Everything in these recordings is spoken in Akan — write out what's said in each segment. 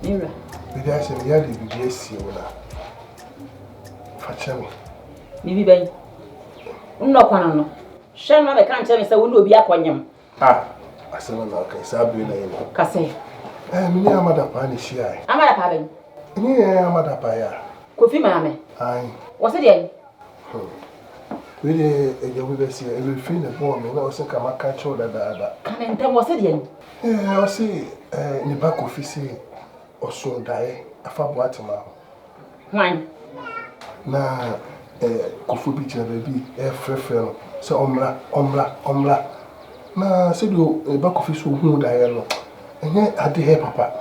Mira. Maybe I said, yeah, the BBS, Fachami. Maybe Ben. No, Quano. Shall not can't tell me so will be a quanium. Ah, I said, okay, Sabina. Casse. I'm near Madame Panisha. I'm a pardon. Near Madame Paya. Coffee, mammy. Aye. What's it then? Really, you will see every thing the bomb, and I was thinking I can't show that. Can I tell what's it then? Yeah, I'll see in the back office or so die. A fab waterman. Wine. Na kofu bi che baby frefel so omra na se do ba kofi so hu da ye no enye ade he papa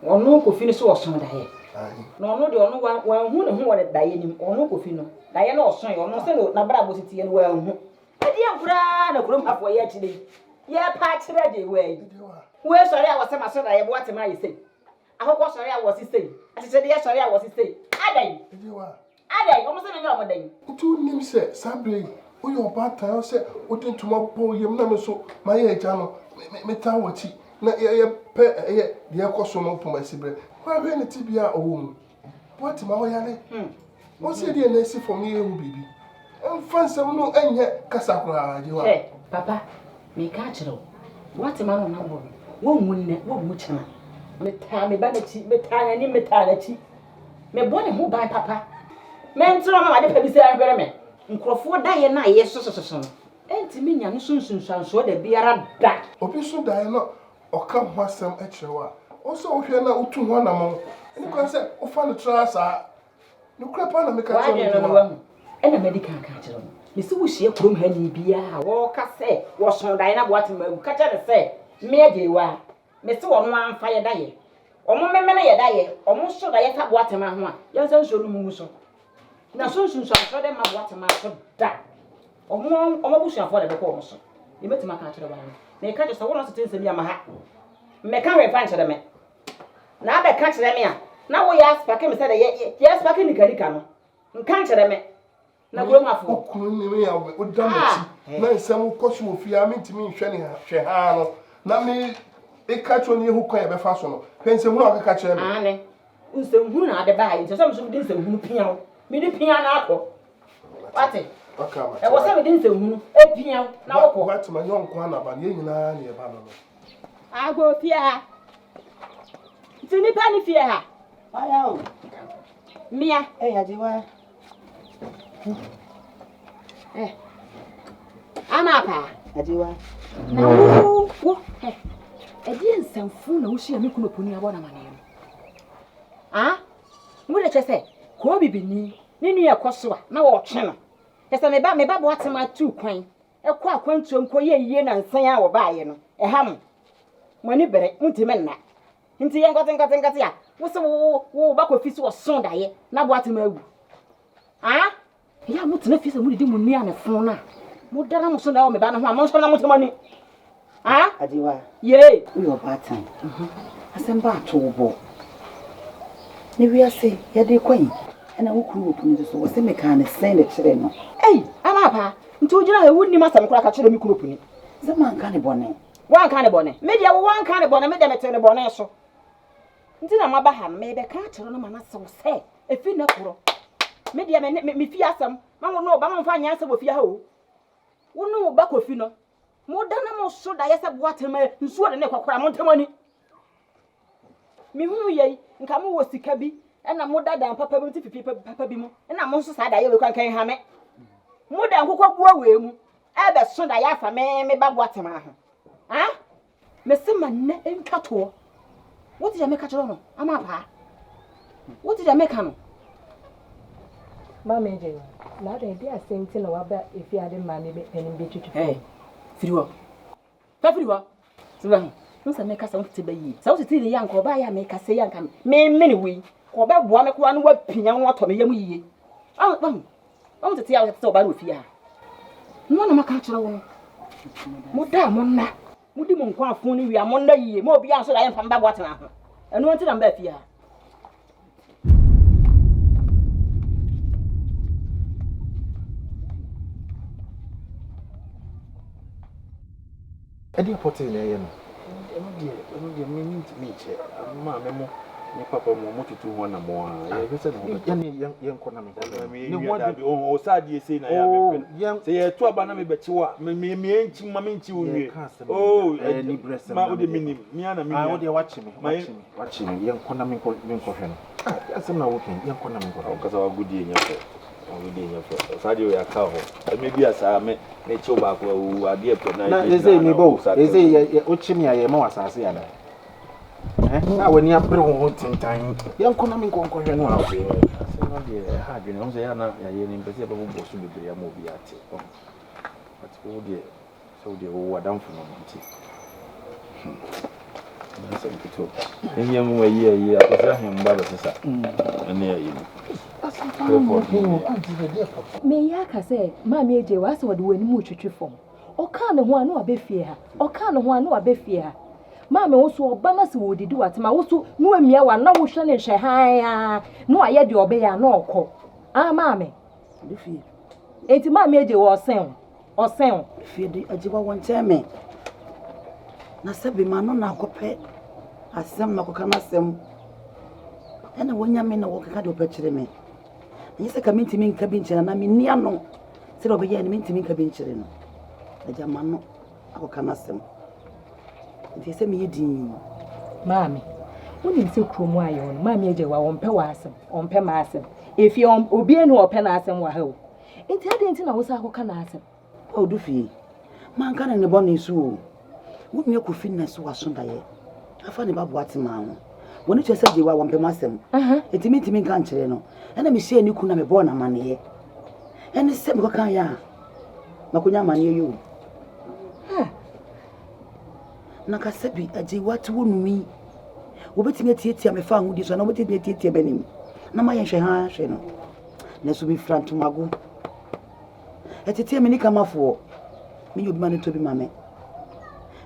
Ono kofi ni so oson da ye ai no no de ono wan hu ne hu wo da ye nim ono kofi no da ye na oson ye ono se no na bra bo titi ye no wan hu ade ankura na kurom afo ye akide ye pa kire de we sori a wose maso da ye bo atema ye sei akoko sori a wose sei atete de ye sori a wose sei adan Aden, almost any other day. Two names say, Sabre, oh, your bad time, say, what into my poor yam, so my age, me town what he, not the acosom to my sibling. Why, when the tibia or woman? What, my yale? What's the idea, Nancy, for me, baby? And fancy no, and yet, Cassacra, you are. Papa, me catch it all. What a man on number. One wouldn't, one much. Me time, me vanity, me time, and mentality. Me born who by Papa. Men tell my de say I me. Nkrofo da ye na ye so. Enti me nya no sunsun so da biara da. Obi so da ye no oka ho asem a kirewa. O so ohwe na utu ho na mo. Ni kwa say o fa no tra sa. No krapa na me ka tell no. Ena medical ka kire no. Me se wo hie krom ha ni bia wo ka say wo so da ye na bo atema ka kire say me agewa. Me se wo no amfa ye da ye. Omo memena ye da ye. Omo so da ye ka bo atema ho a. Ye nsan so no mu so. Na so so dem ma boate ma so da omo busu afọ de ko omo so e metima ka kire ba na e ka je so wo no so tense bi ama ha me ka we fan kire me na be ka kire me a na wo ya spake me say de ye spake ni kadika no nka kire me na gro ma fo okuru ni me ya o da machi na nsem koso ofi a mentimi nhwe ne hwe ha no na me e ka cho ni hu kwa e be fa so no pense hu na ka kire me ane nsem hu na ade ba yi so me so di nsem hu pia me di pia na akọ wate akama e wo se me di nsem hu e pia na wo ko wate ma yon kwa na ba ye nyina na e ba no ago pia tini pa ni fie ha aya o mia ajiwa ama pa ajiwa na wo di nsamfu na wo hia me kuno poni abo na mane mo le chese ko bibini ni nu ye koso a na wo twe no ese me ba bo atema tu kwan e kwa akwantuo nko ye na nsan a wo baaye no e ha mo ni bere ntime nna nti ye ngote a wo se wo ba ko fisi wo son daye na bo atema awu ya mo tena fisi mo di mo nua ne fon na mo dara mo son da wo me ba na ho a mo so na mo tema ni ajiwa ye yo batan asemba atobo ni wi ase ya de kwan ana wukuru opuni so wo se me kan sen de kire no ama pa nti ogira he wunni masam kura ka kire mi kuro puni zaman kan bone wan kan bone media wo wan kan bone media metene bone so nti na maba ha me be ka kire no mana se wo se efi na kuro media me fi asam ma wo no ba ma fa nya se bo fi ha o wo no ba ko fi no mo dana mo so da yesa bo atema nsuo de ne kwakora mo ntamani mi hunu ye nka mo wo sika bi ena mo dada papa bi tipipi papa bi mu ena mo so sa da ye we kwan kan ha me mo da nkokwa buo we mu e be so da ya fa me ba bo atema ho me se manne entwato wo ti ja me ka chiro no ama pa wo ti ja me ka no ma me je na da bi asenti na wa ba efi ade ma me be enim be tutu firiwo Suban nsa me ka sa wote ba yi sa wote ti ya nko ba ya me ka se ya nka me ni wi ko ba boa me ko anu wa pinya wo to me yam yiye wote ti ya wote ba no fi ha no na maka kire wo mo da mo na mo di mo nko afon ni wi a mo na yiye mo obi an so da ya mfa mba bo atena ho enu anti na mba fi ha edi apote na ye no eno de me che ma me mo ni papa mo motutu ho na mo a ye pese no ya ni yen kona me ni ho da o saadie sei na ya me se ye to aba na me bechiwa me enchi ma me enchi wonwe oh ni brese ma o de minim mi ana mi o de watch me yen kona me hwe no asem na wo ken yen kona me o kasa wa gudi enya fo saadie ya ka ho me bi asa me chiwo ba ko ade pe na eze mi bo eze o chimi ya ye ma wasase ya na na wani apre ho tintan yankona me nkonko hwe no awe asema de ha dwene o se ya na ya ye ni mpese ba bo so bebre ya mo bi ate ati o de so de o Madamfo no nti na se mpito enye mo yi akosa hemba ba sesa ene ya yi me ya ka se ma me eje wa se wo de wani mu twetwe fom o ka ne ho anu abefie ha o ka ne ho anu abefie ha Mama also obana se wo didi watema wo so no amia wa na wo hwe ne hwe han no aye de obe ya na okọ mama Dufie enti mama eje wo osen Dufie de ajiwa won teme na sebi ma no na akọpe asem na koka na asem ena wonya me na wo kaka de opekire me nyi se ka mintimi nka bi nkyere na me nia no se do be ye ni mintimi nka bi nkyere no aja ma no akoka na asem nti se me yedin mama woni se kromu ayo no mama eje wa won pe wa asem on pe ma asem efi obi enu ope na asem wa ha o enti ade enti na wo sa akoka na asem o Dufie man kana ne boni su o wumi ko fitness wa so daye afa ne babu atema ho woni chese je wa won pe ma asem enti mintimi nka nkyere no ena me hye ni ku na me bo na mane ene se me ko kan ya makonya mane yo na kasebi aje watu wonumi wobetimi atietia me fa ahudi so na wobetimi atietia benim na ma yenhwe ha hwe no na so bi franto mago etietia me ni kamafo me yobi mane to bi mame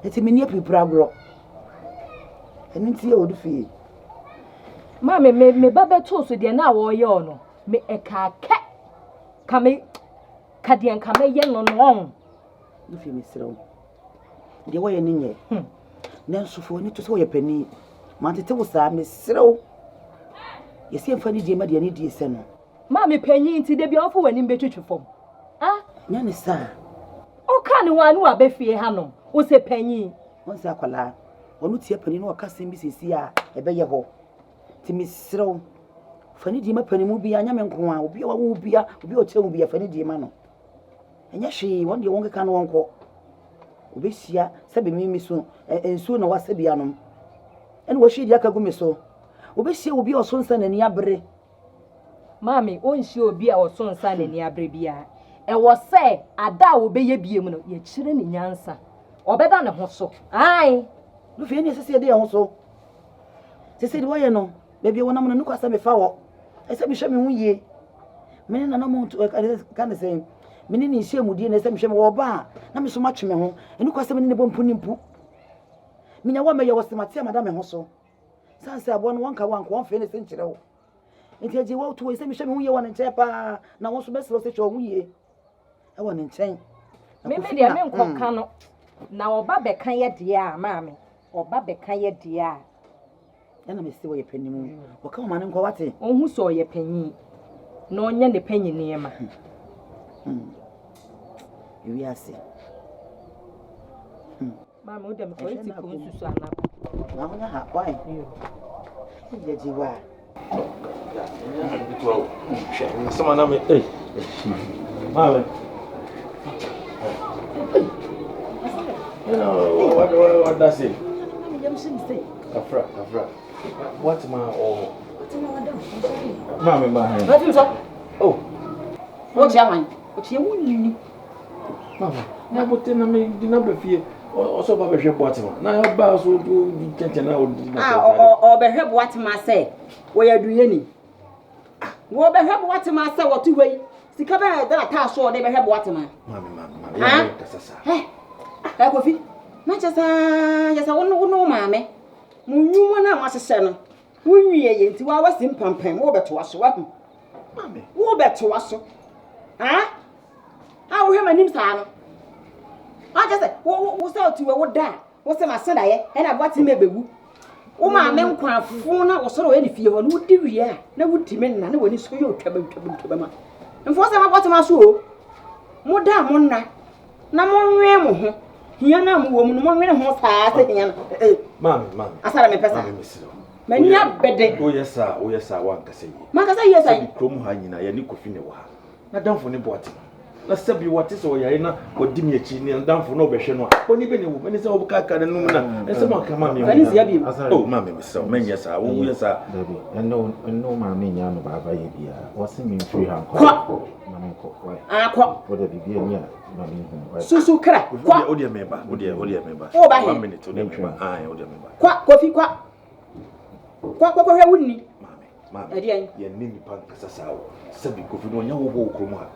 eti me ni apipiragro eni tie Odufie mama me baba to so de na wo ye ono me ekaka kame kadien kame ye no no Dufie me sirawo de wo ye ni nye na nsufo ni to so ye pani ma tete wo sa me sirawo ye se mfa ni die ma de ni die se no mama panyi nti de bia ofo wani mbetwetwe fom nya ni sa o ka ne wanu abefie ha no wo se panyi won se akwala onu tie pani no ka sem bi sesi a ebe ye ho ti me sirawo fani die ma pani mu bia nya me nko a obi a wo bia obi o che wo bia fani die ma no enya hwe won de won ka no won ko obehia sebe mimi so ensuo na wasebia no ene wo hwe dia ka gumi so obehia obi oso nsa na ni abre mami onhie obi a oso nsa na ni abre bia e wo se ada wo beye biem no ye kire ni nyansa obeda ne ho so ai Dufie ni sese de ho so sese de wo ye no bebia wona mo no kwasa me fa wo ese me hwe me hu ye me na na mo ka ne se mini ni hye mudie na se me hwe me wo ba na me so ma tweme ho enu kwasa me ne bompu ni mpu minya wa me ye wo se mate madam me ho so sanse abo no wonka wanka won fe ne se nkire wo enti aje wo to se me hwe me hu ye won nche pa na won so be selo se hwe hu ye e won nchen me me de me nkoka no na oba be kan ye de a maami oba be kan ye de a na me se wo ye panimu wo ka ma ne nko wate onhu so ye panyi na onye ne panyi ne ma Ewi ase. Mama, udem ko iti ko nsusu ana. Na honya ha kwai. Ye jiwa. Sama na me Mama. What does it? Afra. What ma oh. Mama. What you say? Oh. What you want? What you want? Mama, na bote na me di na befie. O so ba behwe boate ma. Na ba so do kente na o di na. O behwe boate ma se. Wo ya duye ni. Wo behwe boate ma se wo tu wei. Sika ba da ta so de behwe boate ma. Mama. Ya tasasa. Kofi. Na chesa wono maame. Munyumo na masese no. Wunwie ye nti wa wasi mpampam wo beto aso wa hu. Mama. Wo beto aso. Wo hwe manim saa no. A je se wo se otu wo da. Wo se maseda ye e na boate me bewu. Uma men kwafuna wo soro eni fie ho no wodi wie na wodi men na woni so yo twaba ma. Mfo se ma kwatema so o. Mo da mo nna na mo nwe mo ho. Hia na mo wo mu no mo nwe ho saa se hia. Mami. Asara me pesa. Mania bede. O yesa wan kase yi. Makasa yesa. Bi krom ha nyina ya ni kofi ne wa. Na danfo ne boate. Na sabi wate so ya na wodi mi achi ni danfo no behwe no a. Oni be ne wo. Eni se wo ka ka ne num na. Ense ma ka mami. Ani sia bi. Oh mami me se. Men yesa. Wo yesa. Baby. No mami nya no baba ye bia. Wose mi free hand ko. Mami ko. Ah ko. Wo da bibia ni a mami hu. Susu kra. Kwa. Odi member. Odi member. 1 minute odi member. Ah, odi member. Kwa kofi kwa. Kwa hwe wunni. Mami. Edi an. Ye nimi pan kasa sawo. Sabi kofi no nya wo bo okrom ha.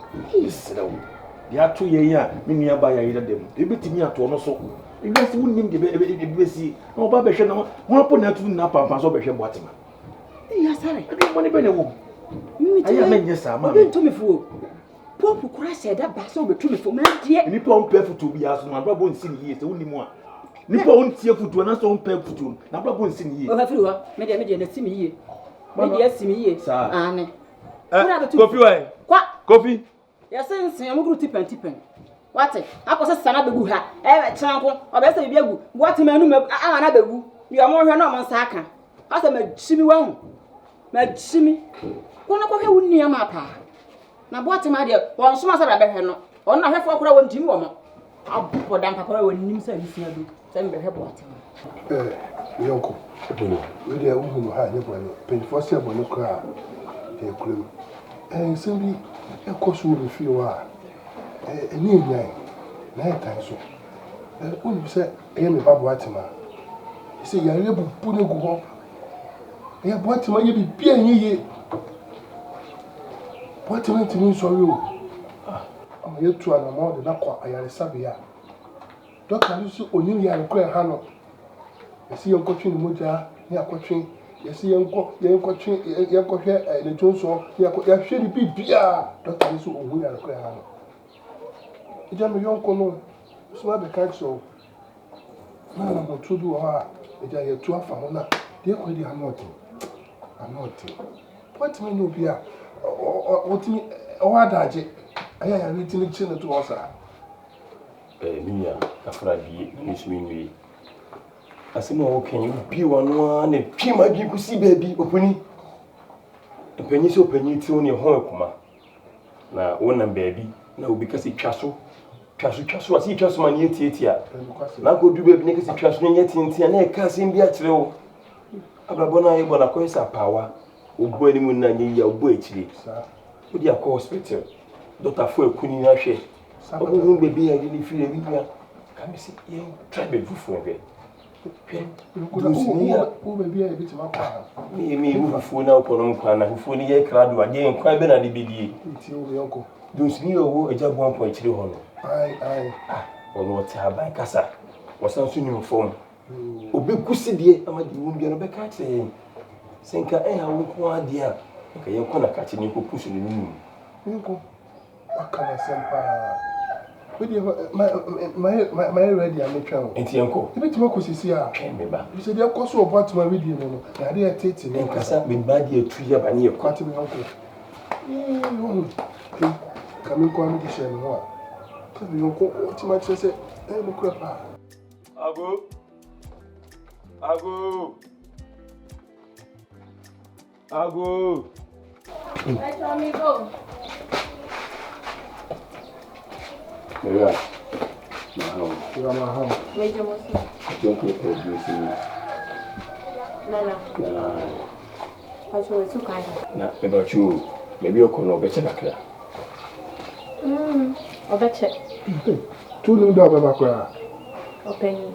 Yeseda wo. Ya to ye ya, me nua ba ya yira dem. Ebetimi ato no so. Ewiase wunnim de besi. Na oba behwe na ho apo na atu na pampa so behwe boatema. Ya Asare. Edi mo ne be ne wo. Mimi ti. Aya menye sa mami. Obi ntumi fuo. Popu kura se da ba so betumi fuo. Ma die. Nipa on pe futu bi aso na brabo nsi ni ye se wunnim a. Nipa on tie futu na so on pe futu na brabo nsi ni ye. O fa firi ho. Me de na simi ye. Me de asimi ye. Ane. Kofi wai. Kwa. Kofi. Ya sense mo gru tipen. Wate. Akose sana begu ha. Chanko. Obese bibi agu. Wate manu na begu. Yo mo hwe na mo nsa aka. Asa ma chimi wa hu. Ma chimi. Kona kwa hwe wunni ama pa. Na boate ma de won soma sa da behwe no. On na hwefo kora won timi wo mo. Abu dan papa won nim sa nsia do. Sa mbe hwe boate ma. Yonko. We dey uhu ha nye bwana. Penfo se bwana kra. De kulem. Sembi ekoso wo fi wa. Eni nyai. Na etan so. Unu se me babu atima. Se yare bu punu gu ho. Ya bu atima ye bi bia nyiye. Bu atima ntimi so yo. Ama ye tu ana mo de na kwa ayare sabia. Doctor ni so onyi ya nkwa ha no. Esi yonkotwe ni moja ni akotwe. Esi yonkotwe ne tonso ya hwe ni bibia. Doctor ni so onyi ya nkwa ha no. Ija me yonko no. So ma be ka so. Na mo tudu ha. Ija ye tu afa ho na. De ko di anote. What me no bia. Otimi o adaje. Aya ya ni tini chine to osa. Mia afra bi nisumi asema wo kan bi wano na twima bi kusi baabi opuni empanyi so panyi ti wo ne ho akuma na wona baabi na obi kasi twaso asi twaso man yetietia na ko du baabi ne kasi twaso ne yetintia na e ka sem bi akire wo abrabo na yebo na ko isa pawa obo ani mu na nyi ya obo akire wo dia ko hospital doctor fo akuni na hwe obo baabi ya ni firi bi bia ka me si ye try be fufu ebe me fufu na opono nkwa na fufu ni ye krado age nkwa be na de bidie Ti o yonko. dunsini owo ejabu ampo akire ho no Ai. ono ti aban kasa wasan so ni form obi kusidie amadi wo bia no be ka kire senka ha wo ko ade a ka ye ko na ka kire ni ko pusu ni nimu Yonko. Akana sempa. We dey my ready am twa. enti enko Ibe ti mako sisi a. me ba You say dey koso obat ma ready no. Na dey tete en kasa me ba die tu ya ba ni e ko kwati me yonko. Kami kwa mi di share no a. Tabi yonko o ti ma che se mo kura pa. Ago. Let me go. Mira. You are my home. Major Mosi. Don't produce Nana. Pacho it's okay. na about you maybe okono be che kakra Obeche. Tu no do baba kwa. Openi.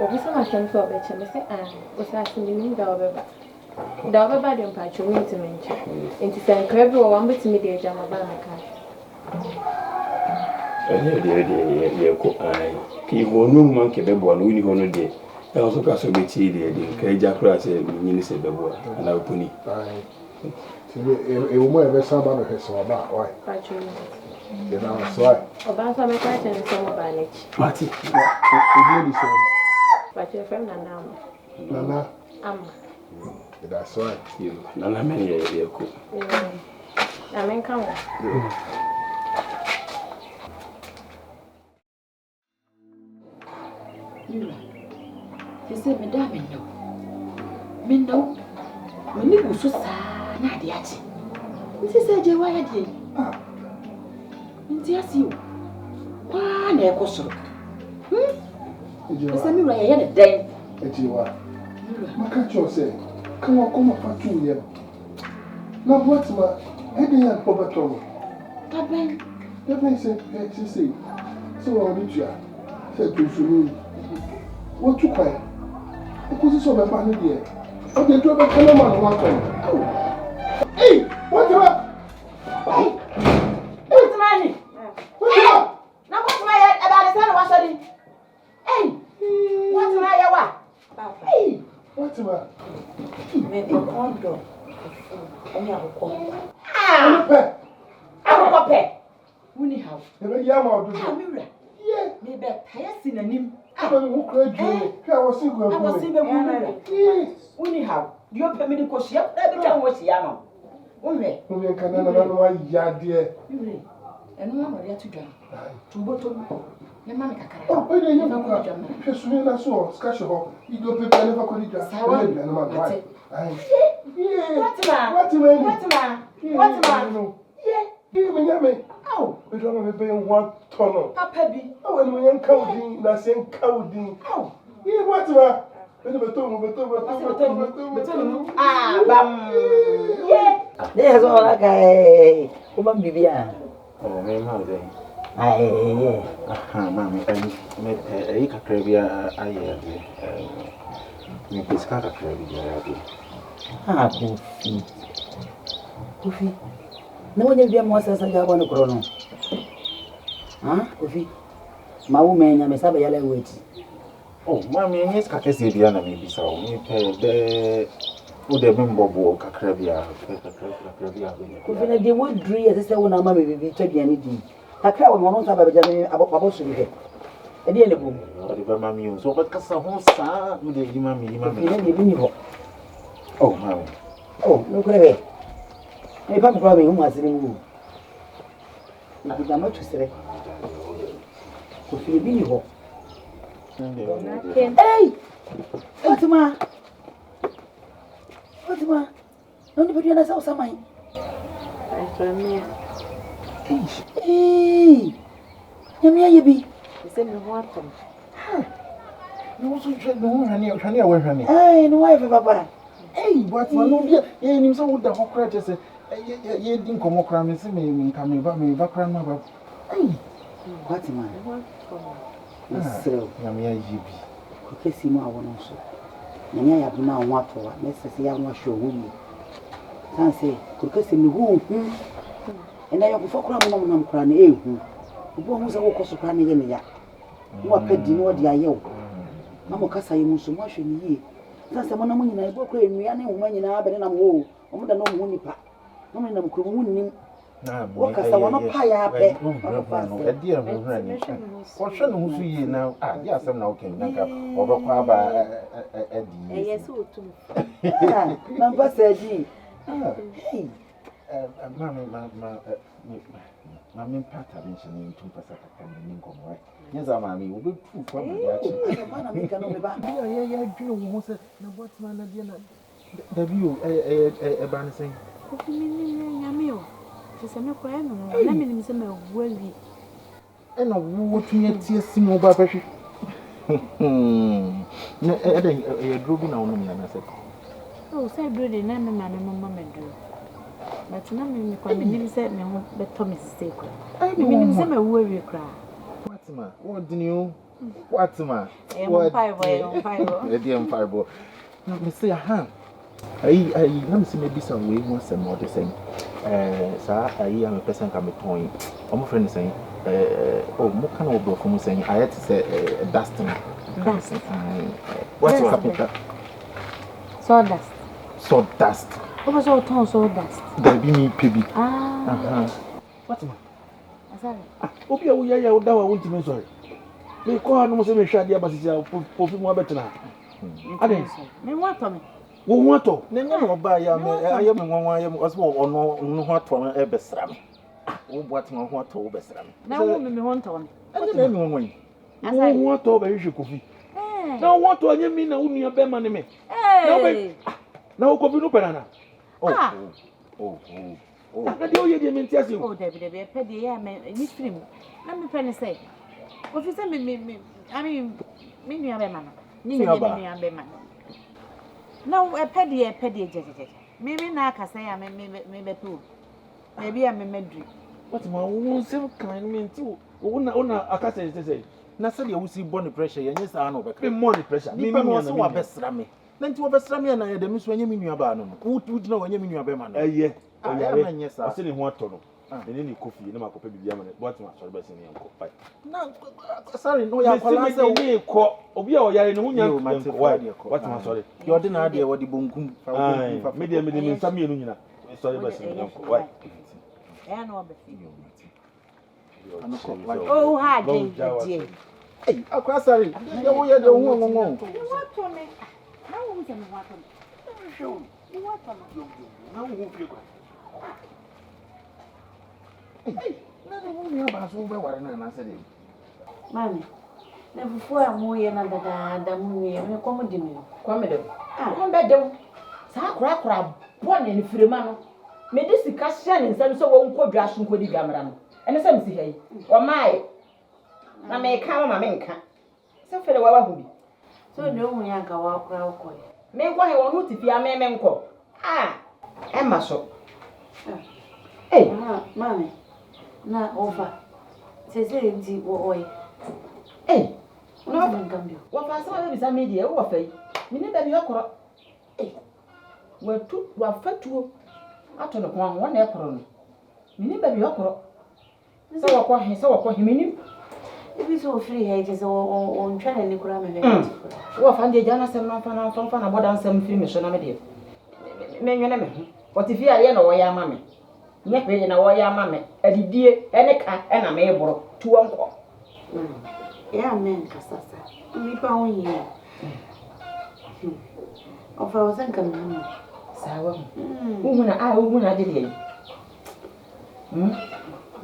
Obisa ma shanto obeche me say osa asimi da obeba. Da obeba de mpacho mi ntimenche. Enti san krebi wo wan betimi de eja ma ba na ka. de ko ai ki honu man ke be bo no ni hono de e o so ka so be ti de ka eja kra se ni ni se be bo na opuni Ai. Ti e o mo e be samba no heso ba, why? Pacho. Ye na so ai. Oba so me ka chen so mo ba nechi. mati O di di so. Pacho frem na na. Nana. That's right. Nana many a cook. I mean, come on. She said, Madam, Mindo, when you was so sad, not yet. She said, you were here. Yes, you. Why, never so. You said, I had a day. Makacho say, come on, for 2 years. Now, what's my heading and poverty? That makes it, she say. So, I'll meet you. Said to me, what you cry? Because it's over family here. Okay, to a fellow man, one time. Hey, what's up? Hey, what's the money? What's up? Now, what's my about the son of Asare? Hey, what's my Hey, what's up? Maybe a condo. Only a condo. I'm a pet. Winnie house. Never yam out. Yeah, maybe a tiresome and him. I was single. I was single. Winnie house. You pay me to push up every time was Yama. Only, we can know yard, dear. And no one there to drown. To bottom. Your mamma. Oh, but then you know, just when I saw Scatchable, you go prepare never could eat. I want to know my wife. What's me? Oh, we don't have to pay 1 ton. Oh, and we ain't counting, that's in counting. Oh, yeah, what's that? There's all like a woman, Bibian. Oh, me, how day? Aye, Mammy, I can crave I me piscata crave. ah, Dufie. No one ever was as I want to chrono. Ah, Dufie. My woman, I'm a Sabaya wait. Oh, Mammy, yes, Cacasiana may be so. Me pay the would have been Bobo Cacravia. They would dream as I said when I'm a baby to be anything. I crowd one time about Babos to be. A dear little whatever mammy, so what Casa Honsa would the mammy. Oh, Mammy. Oh, look at it. If I'm probably whom was removed. Now, I'm not to say. If you be home. Hey! What's the matter? What's the matter? Nobody else saw something. Hey! You be. Send me water. You also check the one, honey, honey. Hey, no wife, Papa. Hey, what's my no? Yeah, so with the whole crash. You didn't come across me, see me coming back, me back around. Hey, what's the matter? So, Yamia GB. okay, see, my one also. Yamia have now water, let's say, I want to show you. Can't say, because in the room, and I have before crying, crying, you almost walk also crying in the yard. What pet dinner, the ayo. Mamma Casa, you must so much in ye. That's the one in I broke in me, and woman in Aden, and I'm old. I'm not no money pack. No, I'm crooning. What I want to pay up a dear running. What shall we see now? Ah, yes, I'm now king, over Eddie. Yes, so too. Number 13. Hey, Mammy, Pat, I mentioned 2% income, right? Yes, I'm will be true for me. Yeah, Drew, what's my idea? The view, a balancing. She's a no crime, let me miss him well. And I would see a single baby. A drooping on me, and I said, Oh, say, Brady, none of my mamma do. But none of me said, no, but Tommy's secret. I mean, him a worry cry. What's my? What do you? What's my? What? 5 Let me say a hand. Let me see maybe some way more some more the same. Sir, I am a person can be toying. I'm friend saying, oh, what kind of blow from saying I had to say dusting. What's happening? Sawdust. Sawdust. What was all town sawdust? There be me, Pibby. What's my? Asare. Obi a wo ya ya wo da wa wonti me sorry. Me ko anu mo se me hwa dia ba sisi a pofi mo better na. Aden. Me want to me. Wo want to? Na nya no ba ya me aye me nwanwa aye me oso ono no ho ato e besra me. Wo boat me ho ato wo besra me. Na wo me want to me. Anye na me nwanwa yi. Wo want to ba hwe kofi. Na wo want to anye mi na wo nua be ma ne me. Na wo kofi no penana. Oh. Na de o ye de me ntiase o. Oh, David, pe de ya me ni stream. Na me pen say. Kofi say me I mean me nua be ma na. Ni nua be ma. Na pe de jejeje. Me na aka say ya me be to. Maybe ya me medri. What ma wo nsem kan me nti wo na aka say. Na se de wusi bɔ ne pressure ye nye saa na obɛka. Me more the pressure. Me nua so wa besra me. Na nti wo besra me na ye de me so anya me nua ba no. Wo gyina wo anya me nua be ma no. Eye. Oyare nye saa. Ose ne ho atɔ no. Ene ni kofi na makopa bibia ma ne. But ma so be se ne yanko. Bye. Na sorry no ya kwala se wo ni ko obi a oyare ne ho nya yanko. What ma sorry. Yo de na ade wo de bonkum fa bonkum fa. Me de nsam ye no nyina. Sorry be se ne yanko. Why? Ya no be fi. Oh, ha je. Hey, akwa sorry. Ya wo ye de ho ngongo. You want to me? Na wo se me want to me. Show. You want to me? Na wo ho fie kwa. Hey, na de wo nua ba so be ware na na se de. Mami, na fufu a mo ye na dada mu ye me ko mo di me. Kwa me de. Ko be de. Sa kura bɔ ne firima no. Me de sika hye ne nsam so wo nkodwa so nkodi gamra no. Ene se msi hayi. O mai. Na me ka ma me nka. Se fere wa hu bi. So ne hu ya ga wa kura ko. Me nkɔ he wo no tipia me nkɔ. Emma so. Mami. Na over. Se ndi wo oyi. No ngambio. Wa fa sa be bisa media wo fa yi. Me ne ba bi okoro. Wa fatuo. Ato no kwa ho na ekoro no. Me ne ba bi okoro. Se wa kɔ he me ni. Ebi so free here je se o ntwa na ni kura me be. Wo fa ndi jana sem no fa na bodan sem free me so na me de. Me nwene me ho. Otifi a ye na wo ya ama me. Nye pe na wo ya ama me. Adidie ene ka na me eboro tuwo nkɔ. Ya men kasasa. Mi pa onye. Ofa o san kam ni. Sawa. Wo na de de.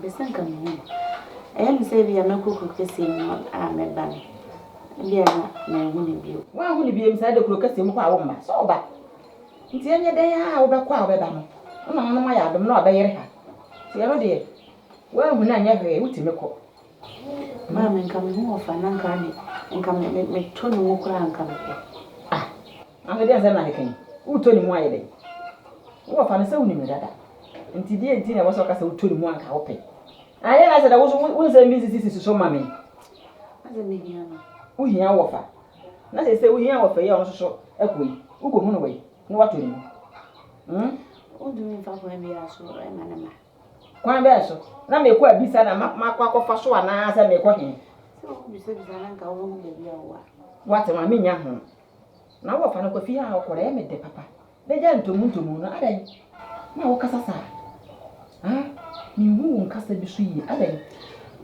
Besan kam ni. Em se bia me kuku kesi no me ba. Bia na hu ni bio. Wa hu ni bio mi sa de kuro kesi mu kwa wo mma. So ba. Nti enye den a wo be kwa wo be ba no. Una no ma ya dum na obeyere ha. Ti e no de. Wa hu na nya hwe wutimi ko. Mama nka me hu ofa na nka ni. Nka me to no mu kura nka me. Anga de asa na hekan. Wuto ni mu aye de. Wo fa na se hu ni me dada. Nti die nti na wo so ka se wuto ni mu anka wo pe. Aye na se da wo se mbi sisi so mame. Aze me hia no. Wo hia wo fa. Na se wo hia wo fa ye on so akoi. Wo ko hu no we. Na wato ni. Oduma fa ko em ya so e ma na ma. Kwa be so. Na me ko abisa na makwa kofa so ana sa me ko he. So bisa na nka wo mu de bia wo. Wate ma me nya ho. Na wo fa na ko fi ha okore e me de papa. De ja ntomu no adan. Na wo kasa sa. Ni hu nkasa bi so yi adan.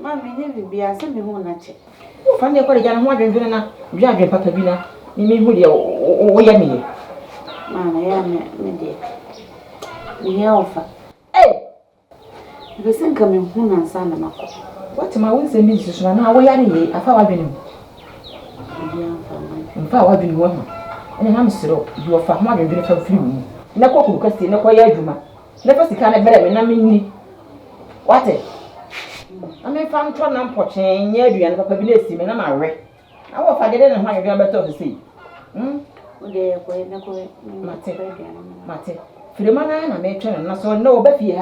Mami ne bibia se me hu na che. Wo fa ne ko de ja na ho adwendwene na dwadwe papa bi na ni me hu de wo ya me. Mama ya me de. Ni ya ofa. Besan kam hu na nsa na mako. Wate ma won se bi so na wo ya ne afa wadwene. Bibia mfa wadwene wo ho. Ene na msiro bi wo fa ho adwendwene fa firi mu. Na ko kuru kasi na ko ya adwuma. Na fa sika na bere me na menni. Wate? Ame fa ntwa na mpɔchen nya aduane papa bi na esi me na ma we. Na wo fa dede ne ho adwendwene beto se. O de ko na ko mate. Firima na me twene na so na obafie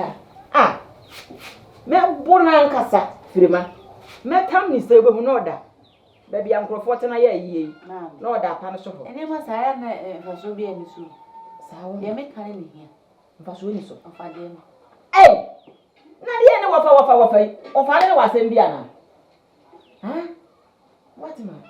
ha. Me bona nkasa firima. Me tam ni se obehu na oda. Ba bia nkrofo te na ya yie. Na oda pa no so ho. Ene ma sa ya na fa so bi ani so. Sawo. Ya me kare ni hia. Mfa so ni so. Afa de no. Na de ne wafa. Ofa ne wasem bia na. What man?